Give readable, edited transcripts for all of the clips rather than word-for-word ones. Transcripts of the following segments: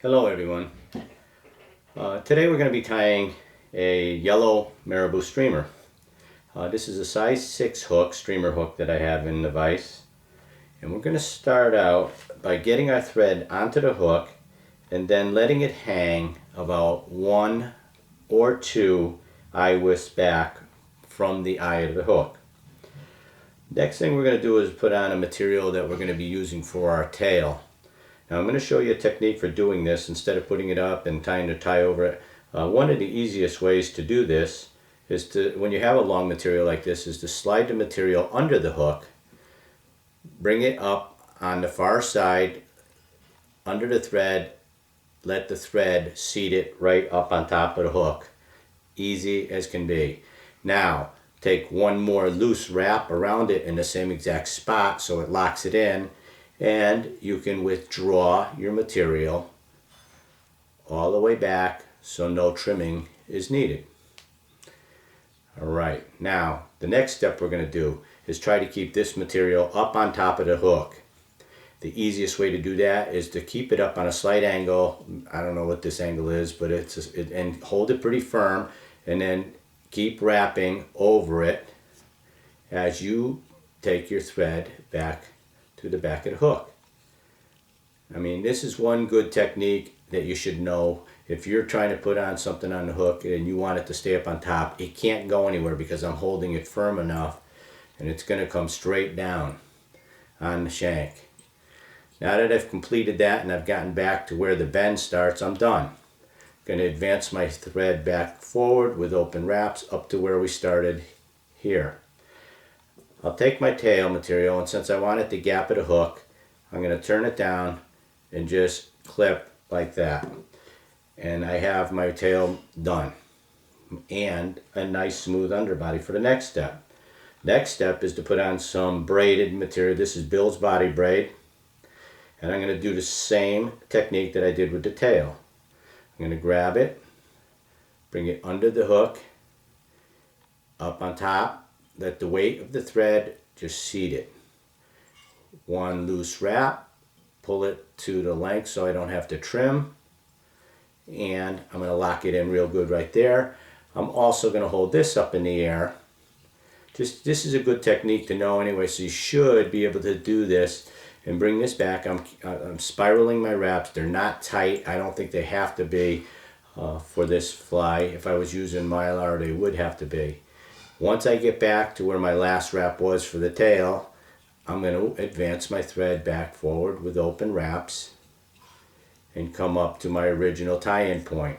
Hello everyone. Today we're going to be tying a yellow Marabou Streamer. This is a size 6 hook, streamer hook that I have in the vise. And we're going to start out by getting our thread onto the hook and then letting it hang about 1 or 2 eye wisps back from the eye of the hook. Next thing we're going to do is put on a material that we're going to be using for our tail. Now I'm going to show you a technique for doing this instead of putting it up and tying the tie over it. One of the easiest ways to do this is to, when you have a long material like this, is to slide the material under the hook, bring it up on the far side under the thread, let the thread seat it right up on top of the hook. Easy as can be. Now take one more loose wrap around it in the same exact spot so it locks it in, and you can withdraw your material all the way back so no trimming is needed. Alright, now the next step we're going to do is try to keep this material up on top of the hook. The easiest way to do that is to keep it up on a slight angle. I don't know what this angle is, but and hold it pretty firm, and then keep wrapping over it as you take your thread back to the back of the hook. I mean, this is one good technique that you should know. If you're trying to put on something on the hook and you want it to stay up on top, it can't go anywhere because I'm holding it firm enough, and it's going to come straight down on the shank. Now that I've completed that and I've gotten back to where the bend starts, I'm done. I'm going to advance my thread back forward with open wraps up to where we started here. I'll take my tail material, and since I want it to gap at a hook, I'm going to turn it down and just clip like that. And I have my tail done. And a nice smooth underbody for the next step. Next step is to put on some braided material. This is Bill's body braid. And I'm going to do the same technique that I did with the tail. I'm going to grab it, bring it under the hook, up on top. Let the weight of the thread just seat it. One loose wrap, pull it to the length so I don't have to trim, and I'm going to lock it in real good right there. I'm also going to hold this up in the air. This is a good technique to know anyway, so you should be able to do this and bring this back. I'm spiraling my wraps. They're not tight. I don't think they have to be for this fly. If I was using Mylar, they would have to be. Once I get back to where my last wrap was for the tail, I'm going to advance my thread back forward with open wraps and come up to my original tie-in point.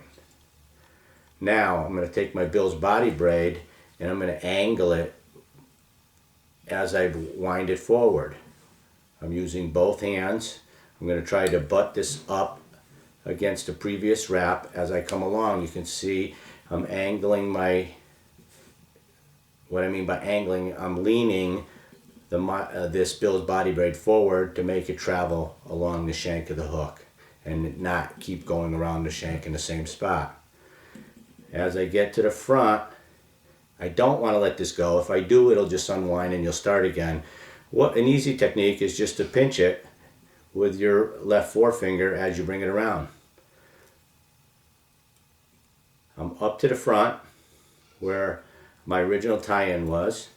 Now I'm going to take my Bill's body braid and I'm going to angle it as I wind it forward. I'm using both hands. I'm going to try to butt this up against the previous wrap as I come along. You can see I'm angling my... What I mean by angling, I'm leaning this Bill's body braid forward to make it travel along the shank of the hook and not keep going around the shank in the same spot. As I get to the front, I don't want to let this go. If I do, it'll just unwind and you'll start again. What an easy technique is just to pinch it with your left forefinger as you bring it around. I'm up to the front where my original tie-in was,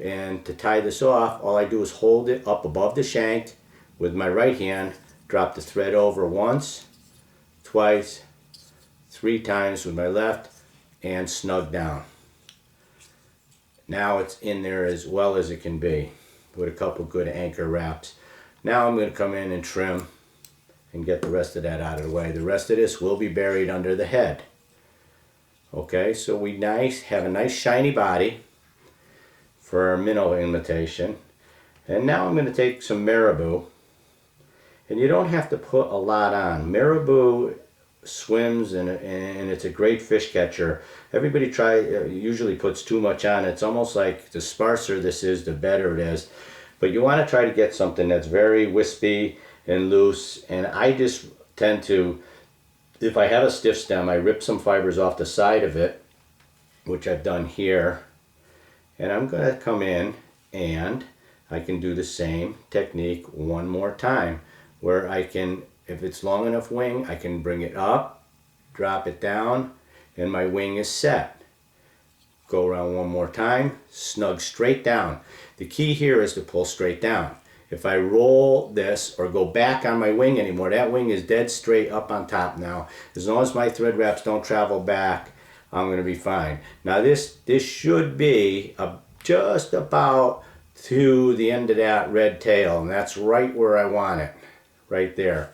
and to tie this off, all I do is hold it up above the shank with my right hand, drop the thread over once, twice, 3 times with my left, and snug down. Now it's in there as well as it can be with a couple good anchor wraps. Now I'm going to come in and trim and get the rest of that out of the way. The rest of this will be buried under the head. Okay, so we have a nice shiny body for our minnow imitation. And now I'm going to take some Marabou. And you don't have to put a lot on. Marabou swims and it's a great fish catcher. Everybody usually puts too much on. It's almost like the sparser this is, the better it is. But you want to try to get something that's very wispy and loose. And I just tend to... If I have a stiff stem, I rip some fibers off the side of it, which I've done here. And I'm going to come in and I can do the same technique one more time, where I can if it's long enough wing, I can bring it up, drop it down, and my wing is set. Go around one more time, snug straight down. The key here is to pull straight down. If I roll this or go back on my wing anymore, that wing is dead straight up on top now. As long as my thread wraps don't travel back, I'm going to be fine. Now this should be just about to the end of that red tail, and that's right where I want it, right there.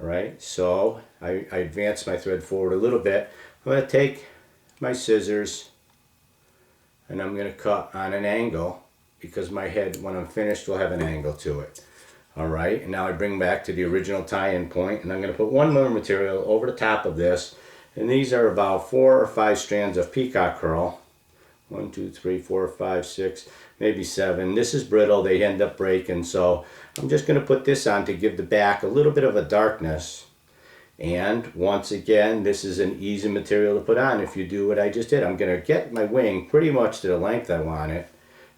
All right, so I advance my thread forward a little bit. I'm going to take my scissors and I'm going to cut on an angle, because my head, when I'm finished, will have an angle to it. All right, and now I bring back to the original tie-in point, and I'm going to put one more material over the top of this, and these are about 4 or 5 strands of peacock curl. 1, 2, 3, 4, 5, 6, maybe 7. This is brittle, they end up breaking, so I'm just going to put this on to give the back a little bit of a darkness. And once again, this is an easy material to put on if you do what I just did. I'm going to get my wing pretty much to the length I want it,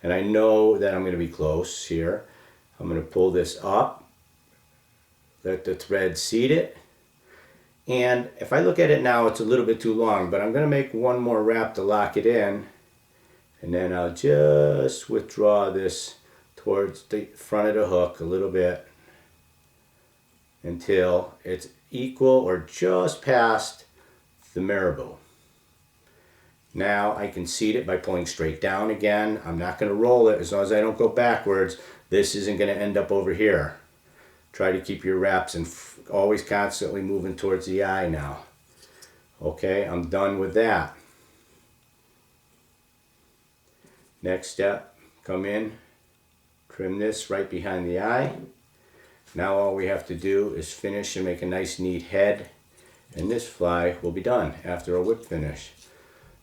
and I know that I'm going to be close here. I'm going to pull this up, let the thread seat it, and if I look at it now, it's a little bit too long, but I'm going to make one more wrap to lock it in, and then I'll just withdraw this towards the front of the hook a little bit until it's equal or just past the marabou. Now I can seat it by pulling straight down again. I'm not going to roll it. As long as I don't go backwards, this isn't going to end up over here. Try to keep your wraps and always constantly moving towards the eye now. Okay, I'm done with that. Next step, come in, trim this right behind the eye. Now all we have to do is finish and make a nice neat head, and this fly will be done after a whip finish.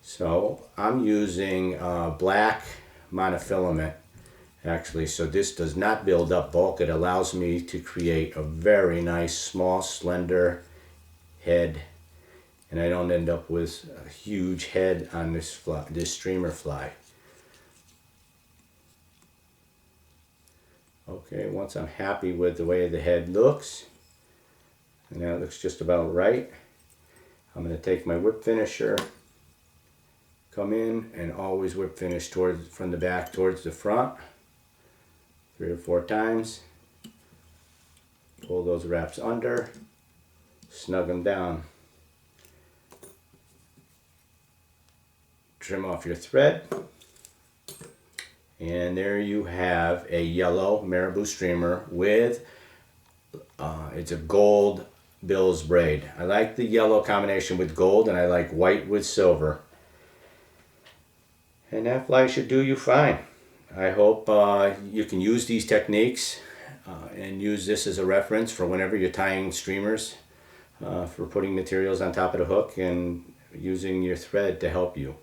So I'm using black monofilament actually, so this does not build up bulk. It allows me to create a very nice small slender head, and I don't end up with a huge head on this fly, this streamer fly. Okay, once I'm happy with the way the head looks, and that looks just about right, I'm going to take my whip finisher, come in and always whip finish from the back towards the front 3 or 4 times. Pull those wraps under, snug them down. Trim off your thread. And there you have a yellow Marabou streamer with, it's a gold bills braid. I like the yellow combination with gold, and I like white with silver. And that fly should do you fine. I hope you can use these techniques and use this as a reference for whenever you're tying streamers, for putting materials on top of the hook and using your thread to help you.